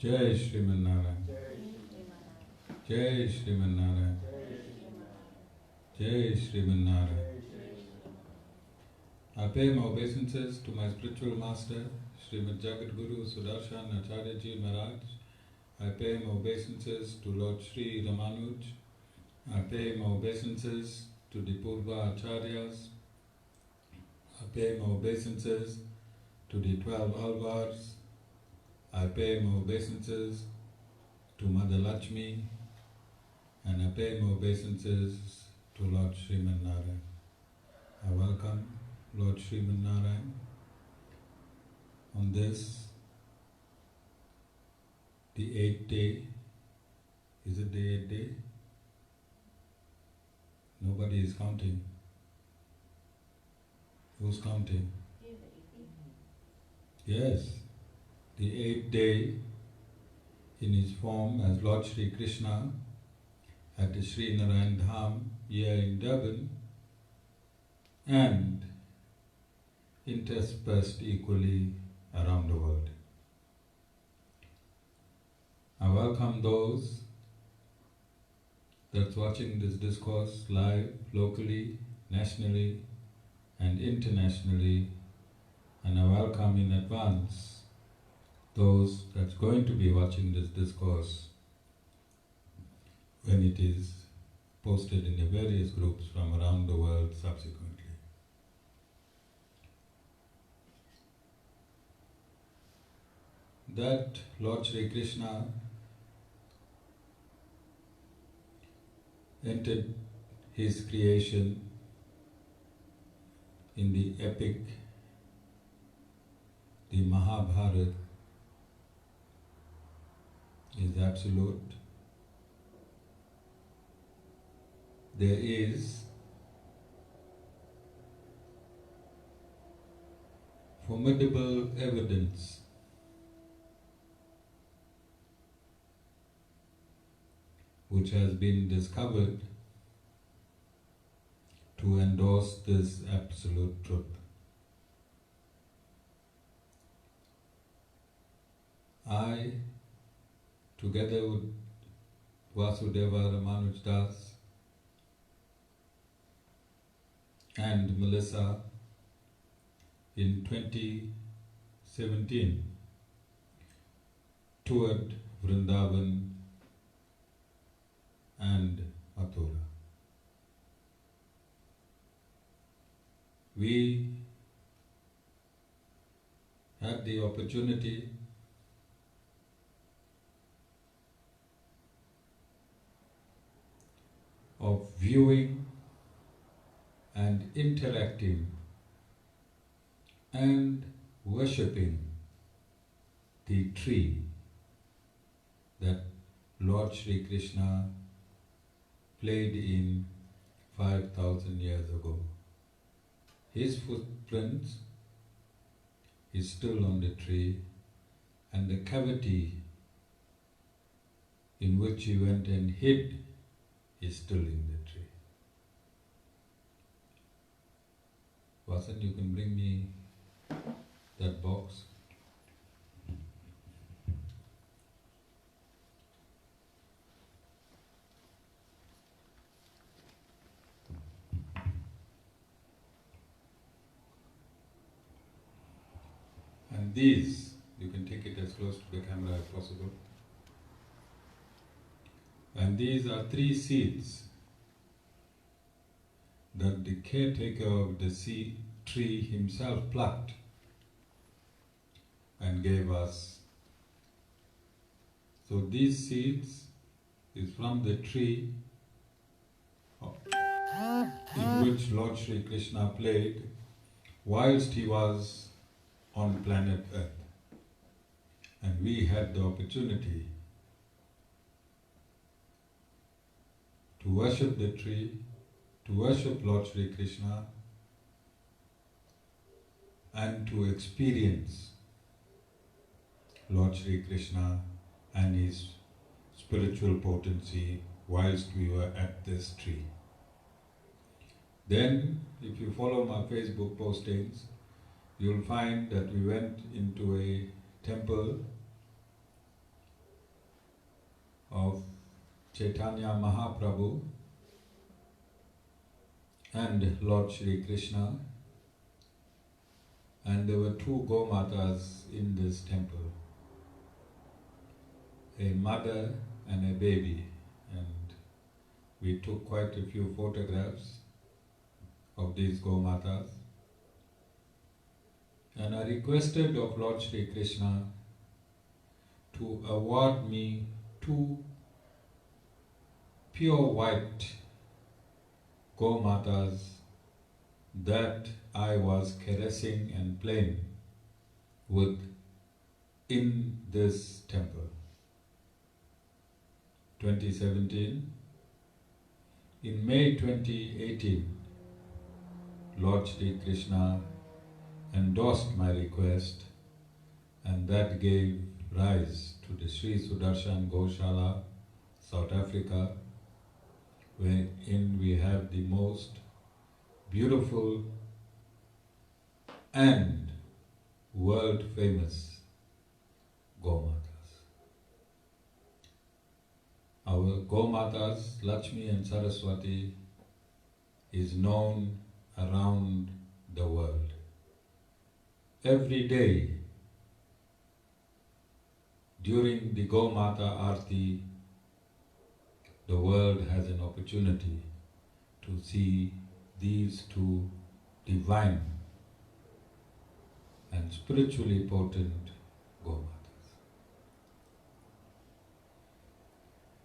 Jai Sriman Narayan. Jai Sriman Narayan. Jai Sriman Narayan. I pay my obeisances to my spiritual master, Srimad Jagat Guru Sudarshan Acharyaji Maharaj. I pay my obeisances to Lord Sri Ramanuj. I pay my obeisances to the Purva Acharyas. I pay my obeisances to the 12 Alvars. I pay my obeisances to Mother Lakshmi, and I pay my obeisances to Lord Sriman Narayan. I welcome Lord Sriman Narayan on this, the 8th day. Is it the 8th day? Nobody is counting. Who's counting? Yes, the 8th day in his form as Lord Sri Krishna at the Sri Narayan Dham here in Durban, and interspersed equally around the world. I welcome those that's watching this discourse live, locally, nationally and internationally, and I welcome in advance those that's going to be watching this discourse when it is posted in the various groups from around the world subsequently. That Lord Sri Krishna entered his creation in the epic, the Mahabharat, is absolute. There is formidable evidence which has been discovered to endorse this absolute truth. I, together with Vasudeva, Ramanuj Das and Melissa, in 2017 toured Vrindavan and Mathura. We had the opportunity of viewing and interacting and worshipping the tree that Lord Sri Krishna played in 5,000 years ago. His footprints is still on the tree, and the cavity in which he went and hid is still in the tree. Vasan, you can bring me that box. And these, you can take it as close to the camera as possible. And these are 3 seeds that the caretaker of the tree himself plucked and gave us. So these seeds is from the tree in which Lord Sri Krishna played whilst he was on planet Earth. And we had the opportunity to worship the tree, to worship Lord Sri Krishna, and to experience Lord Sri Krishna and his spiritual potency whilst we were at this tree. Then, if you follow my Facebook postings, you'll find that we went into a temple of Chaitanya Mahaprabhu and Lord Sri Krishna, and there were two Gomatas in this temple, a mother and a baby, and we took quite a few photographs of these Gomatas. And I requested of Lord Sri Krishna to award me two pure white Gomatas that I was caressing and playing with in this temple. 2017. In May 2018, Lord Sri Krishna endorsed my request, and that gave rise to the Sri Sudarshan Goshala, South Africa, wherein we have the most beautiful and world famous Gomatas. Our Gomatas, Lakshmi and Saraswati, is known around the world. Every day during the Gomata Aarti, the world has an opportunity to see these two divine and spiritually potent Gomatas.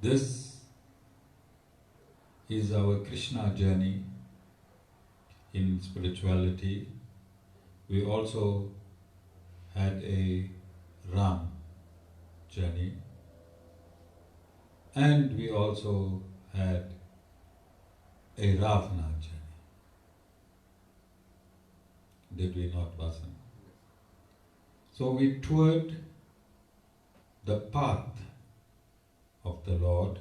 This is our Krishna journey in spirituality. We also had a Ram journey, and we also had a Ravana journey. Did we not, Vasan? So we toured the path of the Lord.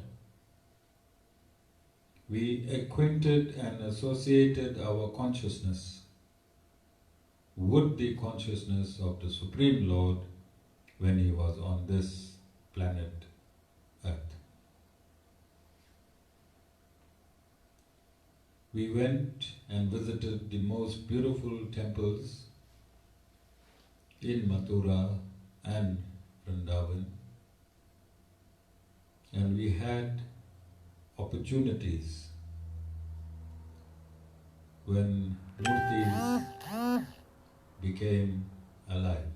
We acquainted and associated our consciousness with the consciousness of the Supreme Lord when He was on this planet Earth. We went and visited the most beautiful temples in Mathura and Vrindavan, and we had opportunities when murtis became alive.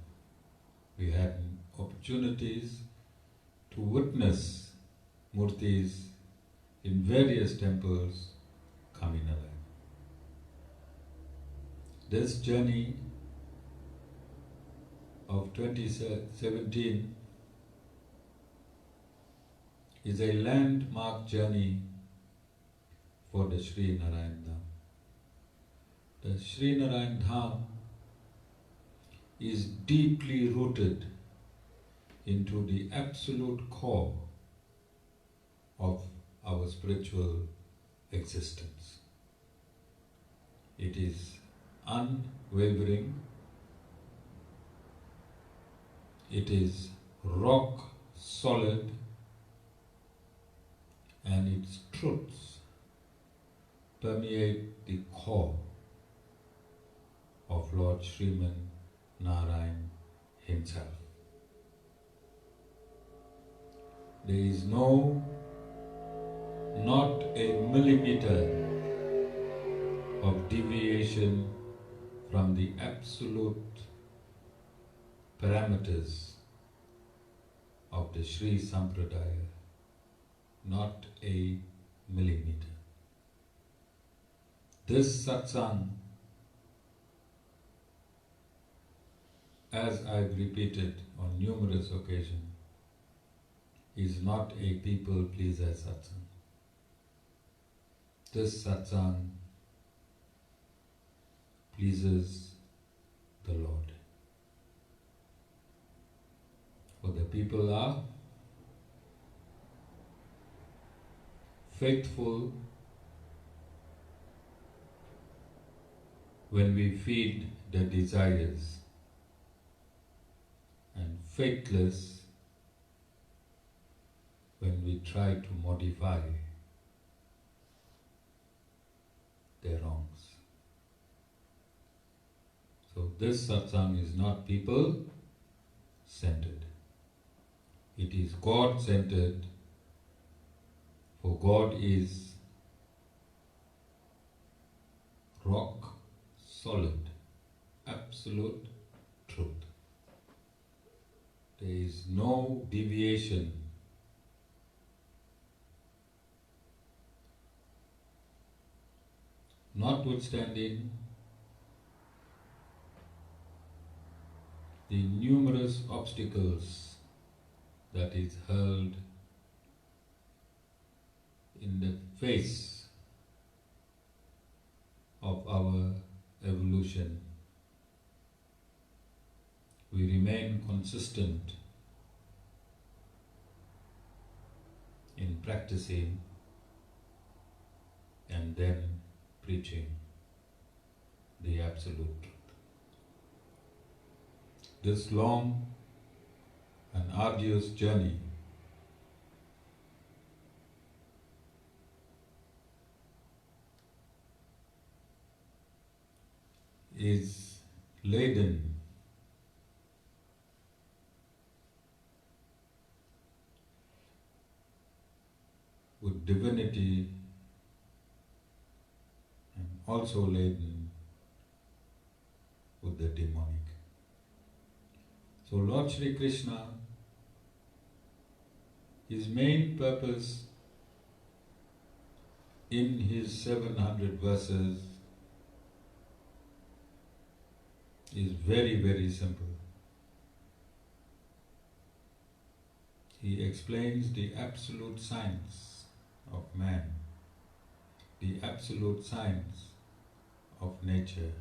We had opportunities to witness murtis in various temples coming alive. This journey of 2017 is a landmark journey for the Sri Narayan Dham. The Sri Narayan Dham is deeply rooted into the absolute core of our spiritual existence. It is unwavering, it is rock solid, and its truths permeate the core of Lord Sriman Narayan himself. There is not a millimeter of deviation from the absolute parameters of the Sri Sampradaya. Not a millimeter. This satsang, as I've repeated on numerous occasions, is not a people pleaser satsang. This satsang pleases the Lord. For the people are faithful when we feed their desires, and faithless when we try to modify their wrongs. So this satsang is not people-centered. It is God-centered, for God is rock solid, absolute truth. There is no deviation. Notwithstanding the numerous obstacles that is hurled in the face of our evolution, we remain consistent in practicing and then preaching the absolute truth. This long and arduous journey is laden with divinity and also laden with the demonic. So Lord Sri Krishna, his main purpose in his 700 verses is very, very simple. He explains the absolute science of man, the absolute science of nature,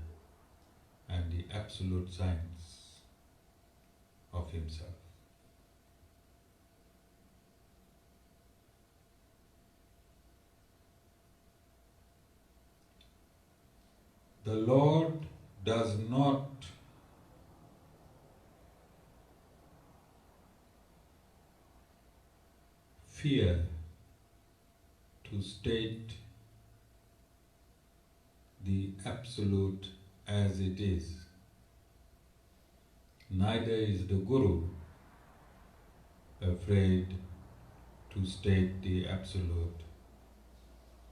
and the absolute science of himself. The Lord does not fear to state the absolute as it is. Neither is the Guru afraid to state the absolute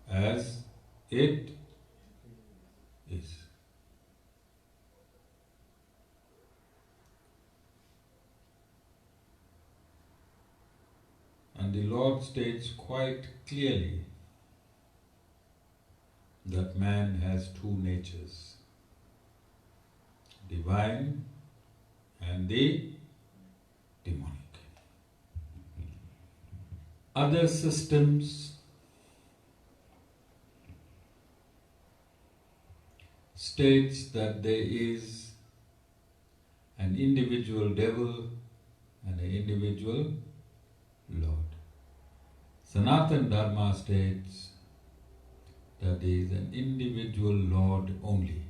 as it is. And the Lord states quite clearly that man has two natures, divine and the demonic. Other systems states that there is an individual devil and an individual Lord. Sanatana Dharma states that there is an individual Lord only,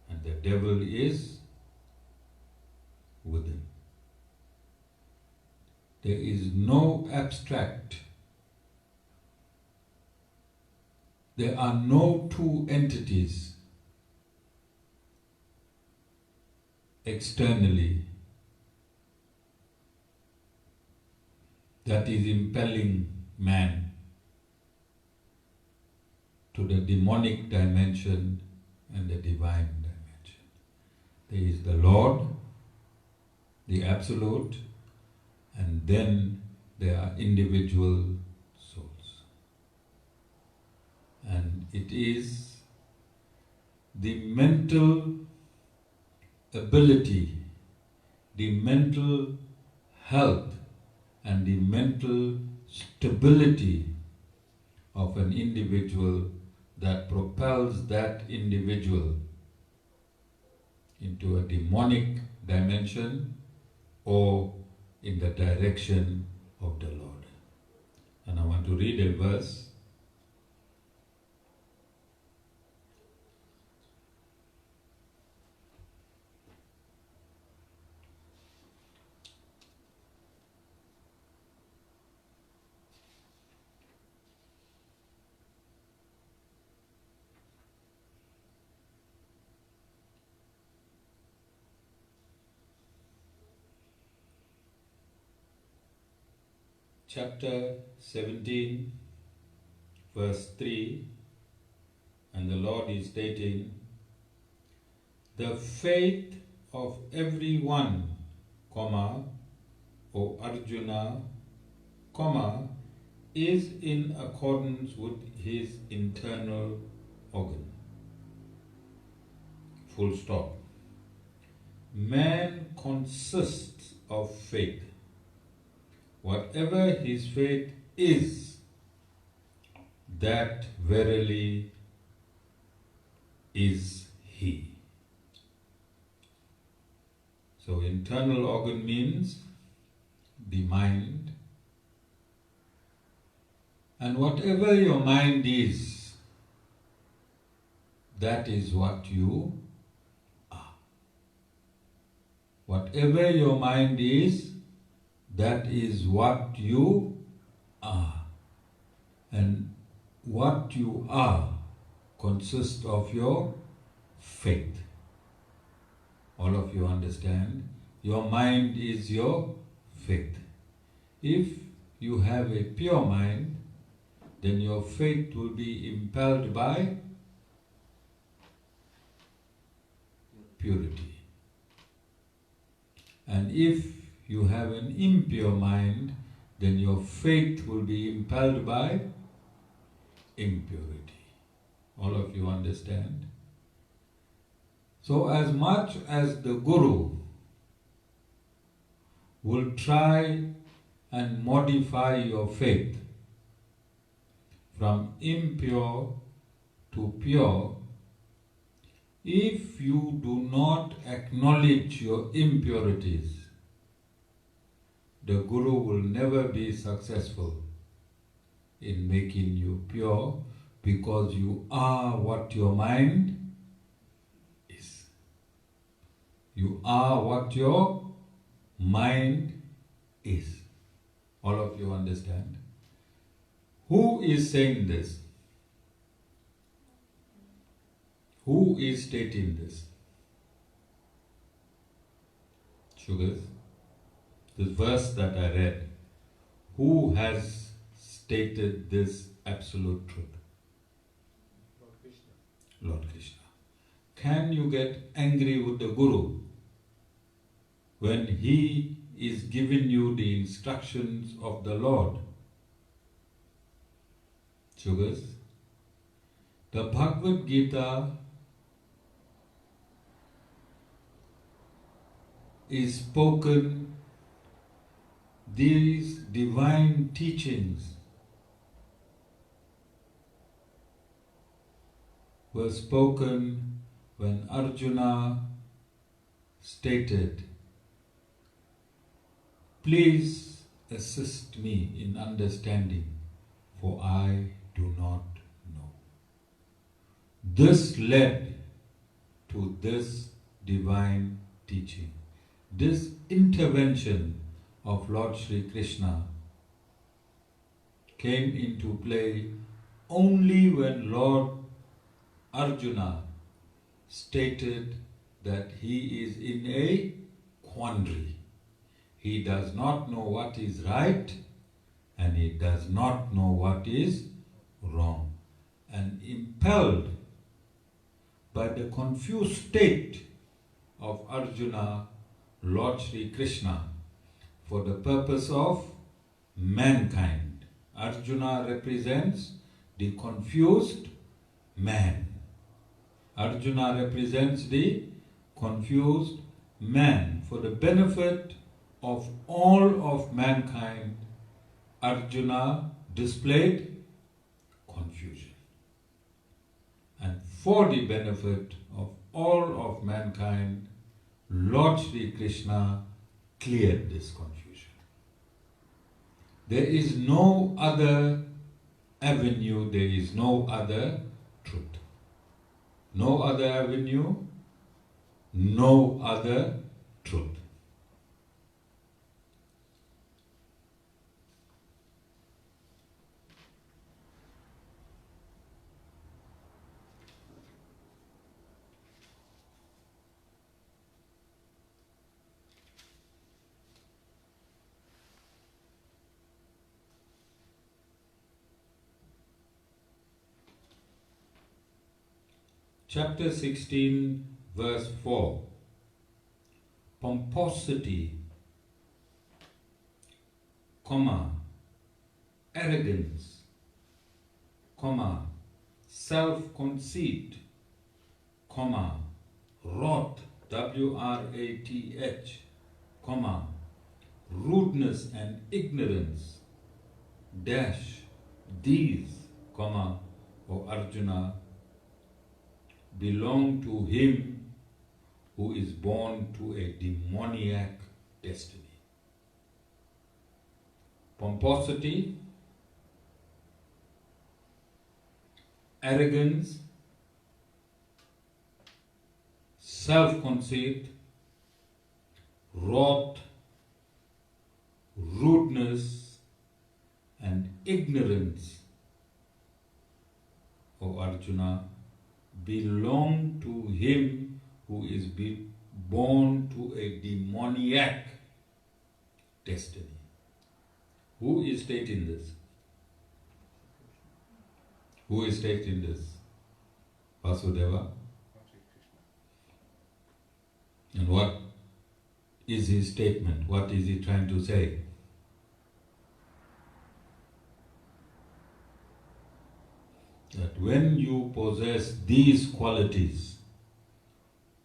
and the devil is within. There is no abstract. There are no two entities externally that is impelling man to the demonic dimension and the divine dimension. There is the Lord, the Absolute, and then there are individual souls. And it is the mental ability, the mental health, and the mental stability of an individual that propels that individual into a demonic dimension or in the direction of the Lord. And I want to read a verse. chapter 17, verse 3, and the Lord is stating, the faith of everyone, comma, O Arjuna, comma, is in accordance with his internal organ. Full stop. Man consists of faith. Whatever his faith is, that verily is he. So internal organ means the mind. And whatever your mind is, that is what you are. Whatever your mind is, that is what you are. And what you are consists of your faith. All of you understand? Your mind is your faith. If you have a pure mind, then your faith will be impelled by purity. And if you have an impure mind, then your faith will be impelled by impurity. All of you understand? So as much as the Guru will try and modify your faith from impure to pure, if you do not acknowledge your impurities, the Guru will never be successful in making you pure, because you are what your mind is. You are what your mind is. All of you understand? Who is saying this? Who is stating this? Sugars? This verse that I read, who has stated this absolute truth? Lord Krishna. Lord Krishna. Can you get angry with the Guru when he is giving you the instructions of the Lord? Sugars? The Bhagavad Gita is spoken, these divine teachings were spoken when Arjuna stated, please assist me in understanding, for I do not know. This led to this divine teaching. This intervention of Lord Sri Krishna came into play only when Lord Arjuna stated that he is in a quandary. He does not know what is right and he does not know what is wrong. And impelled by the confused state of Arjuna, Lord Sri Krishna, for the purpose of mankind. Arjuna represents the confused man. Arjuna represents the confused man. For the benefit of all of mankind, Arjuna displayed confusion. And for the benefit of all of mankind, Lord Sri Krishna cleared this confusion. There is no other avenue, there is no other truth. No other avenue, no other truth. Chapter 16, verse 4. Pomposity, comma, arrogance, comma, self-conceit, comma, wrath, W-R-A-T-H, comma, rudeness and ignorance, dash, these, comma, O Arjuna, belong to him who is born to a demoniac destiny. Pomposity, arrogance, self-conceit, wrath, rudeness, and ignorance, O Arjuna, belong to him who is born to a demoniac destiny. Who is stating this? Who is stating this? Vasudeva? And what is his statement? What is he trying to say? That when you possess these qualities,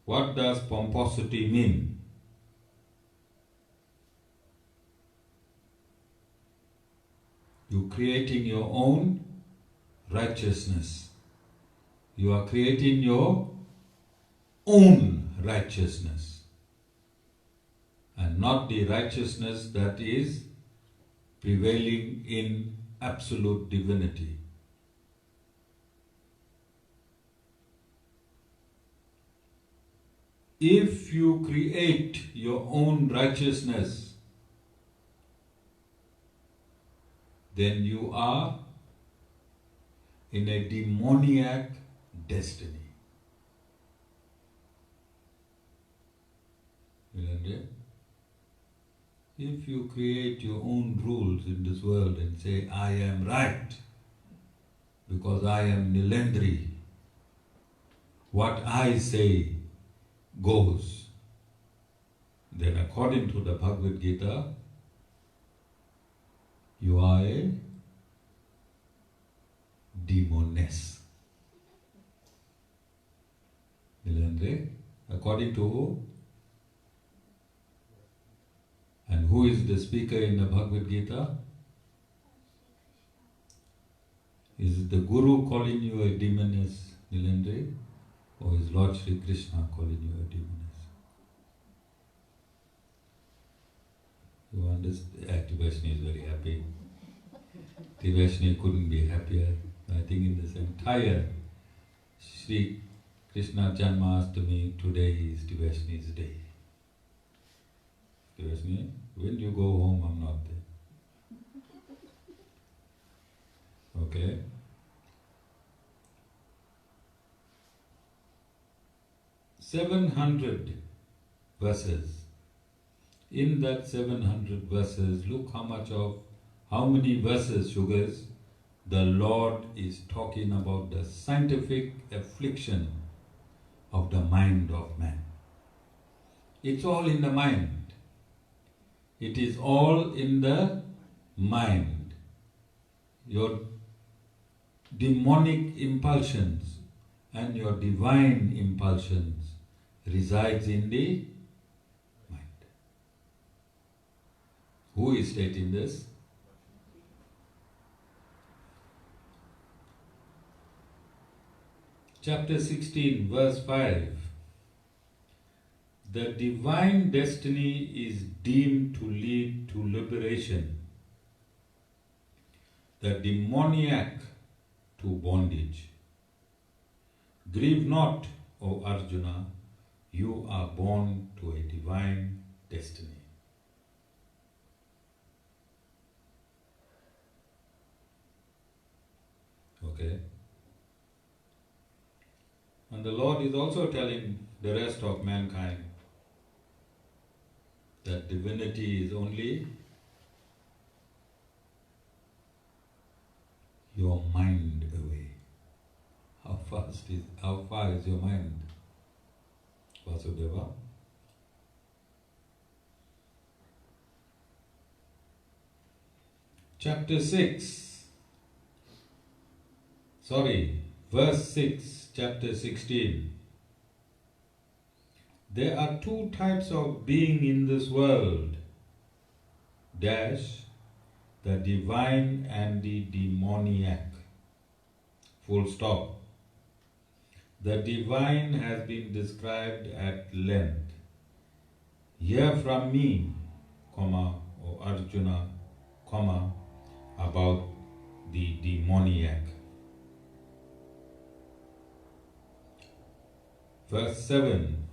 what does pomposity mean? You're creating your own righteousness. You are creating your own righteousness, and not the righteousness that is prevailing in absolute divinity. If you create your own righteousness, then you are in a demoniac destiny. If you create your own rules in this world and say, I am right because I am Nilendri, what I say goes, then according to the Bhagavad Gita, you are a demoness. Nilendri, according to who? And who is the speaker in the Bhagavad Gita? Is it the Guru calling you a demoness, Nilendri? Or is Lord Sri Krishna calling you a demoness? You understand? Tivashni is very happy. Tivashni couldn't be happier. I think in this entire Sri Krishna Janmashtami, today is Tivashni's day. Tivashni, when you go home, I'm not there. Okay? "700 verses. In that 700 verses, look how many verses, sugars, the Lord is talking about the scientific affliction of the mind of man. It's all in the mind. It is all in the mind. Your demonic impulsions and your divine impulsions resides in the mind. Who is stating this? Chapter 16, verse 5. The divine destiny is deemed to lead to liberation, the demoniac to bondage. Grieve not, O Arjuna, you are born to a divine destiny. Okay? And the Lord is also telling the rest of mankind that divinity is only your mind away. How fast How far is your mind, Vasudeva? Chapter 6. Verse 6, chapter 16. There are two types of being in this world, dash, the divine and the demoniac, full stop. The divine has been described at length. Hear from me, comma, or Arjuna, comma, about the demoniac. Verse 7.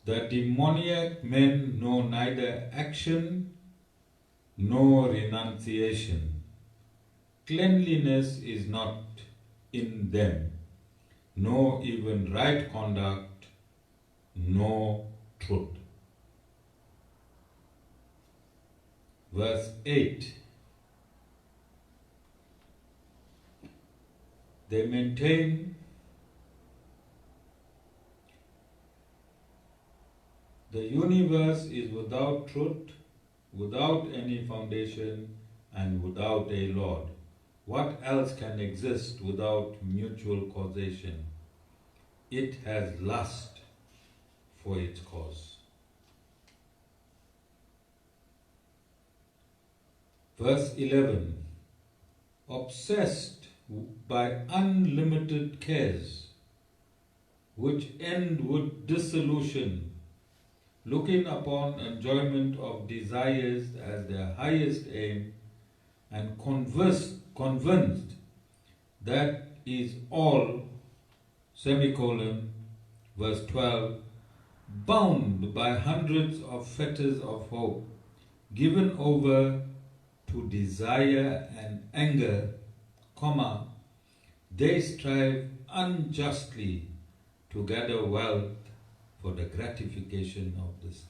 The demoniac men know neither action nor renunciation. Cleanliness is not in them, nor even right conduct, nor truth. Verse 8. They maintain the universe is without truth, without any foundation, and without a Lord. What else can exist without mutual causation? It has lust for its cause. Verse 11. Obsessed by unlimited cares, which end with dissolution, looking upon enjoyment of desires as their highest aim, and convinced that is all, semicolon, verse 12, bound by hundreds of fetters of hope, given over to desire and anger, comma, they strive unjustly to gather wealth for the gratification of the senses.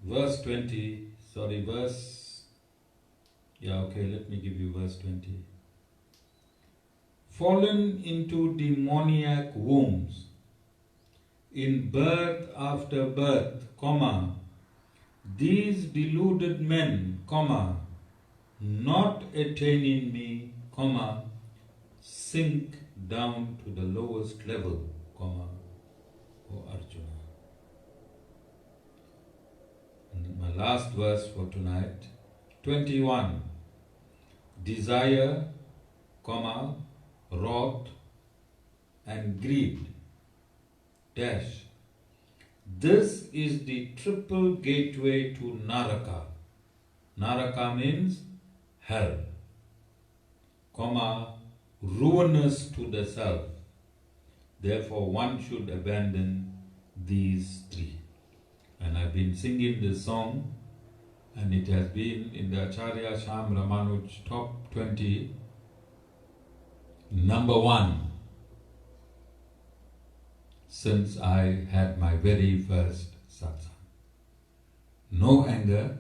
Verse 20, let me give you verse 20. Fallen into demoniac wombs, in birth after birth, comma, these deluded men, comma, not attaining me, comma, sink down to the lowest level, comma, O Arjuna. And my last verse for tonight, 21. Desire, comma, wrath, and greed, dash. This is the triple gateway to Naraka. Naraka means hell, comma, ruinous to the self. Therefore one should abandon these three. And I've been singing this song, and it has been in the Acharya, Shyam, Ramanuj top 20, number 1, since I had my very first satsang. No anger,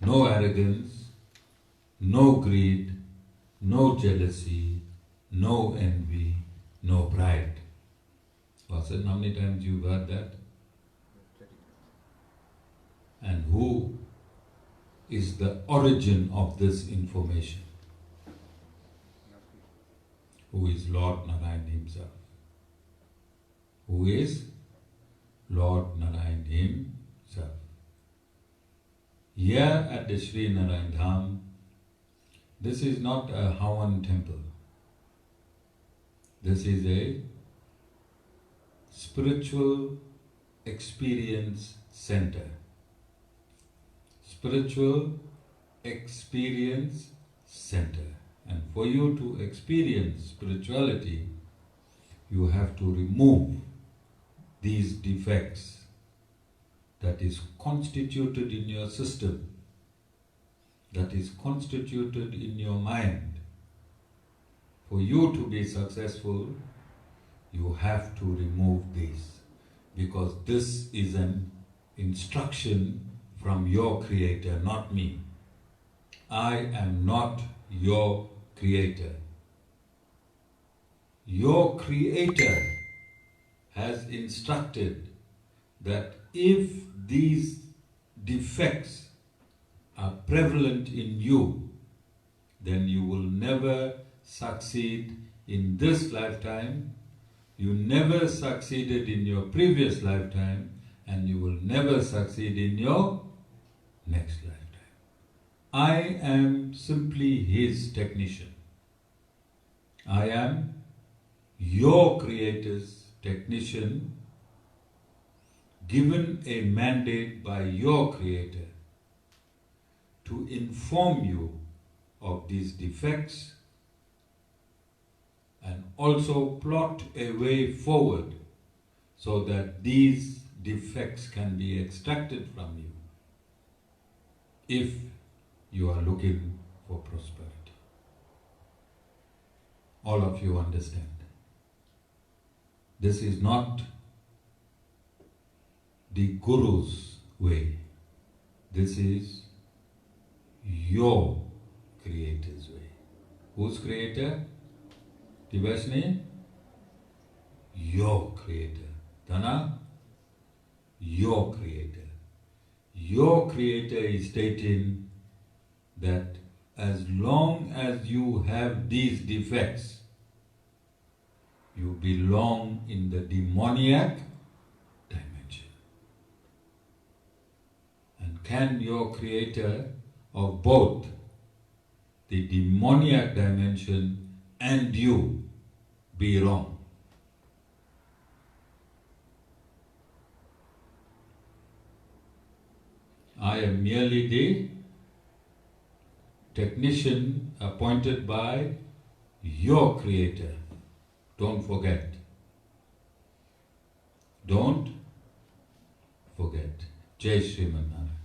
no arrogance, no greed, no jealousy, no envy, no pride. Vasan, how many times you've heard that? And who is the origin of this information? Who is Lord Narayan himself? Who is Lord Narayan himself? Here at the Sri Narayan Dham, this is not a Havan temple. This is a spiritual experience center. Spiritual experience center. And for you to experience spirituality, you have to remove these defects that is constituted in your system, that is constituted in your mind, For you to be successful, you have to remove this, because this is an instruction from your Creator, not me. I am not your Creator. Your Creator has instructed that if these defects are prevalent in you, then you will never succeed in this lifetime, you never succeeded in your previous lifetime, and you will never succeed in your next lifetime. I am simply His technician. I am your Creator's technician, given a mandate by your Creator to inform you of these defects and also plot a way forward so that these defects can be extracted from you if you are looking for prosperity. All of you understand. This is not the Guru's way. This is your Creator's way. Whose Creator? Devashni? Your Creator. Dana? Your Creator. Your Creator is stating that as long as you have these defects, you belong in the demoniac dimension. And can your Creator of both the demoniac dimension and you be wrong? I am merely the technician appointed by your Creator. Don't forget. Don't forget. Jai Sriman Narayan.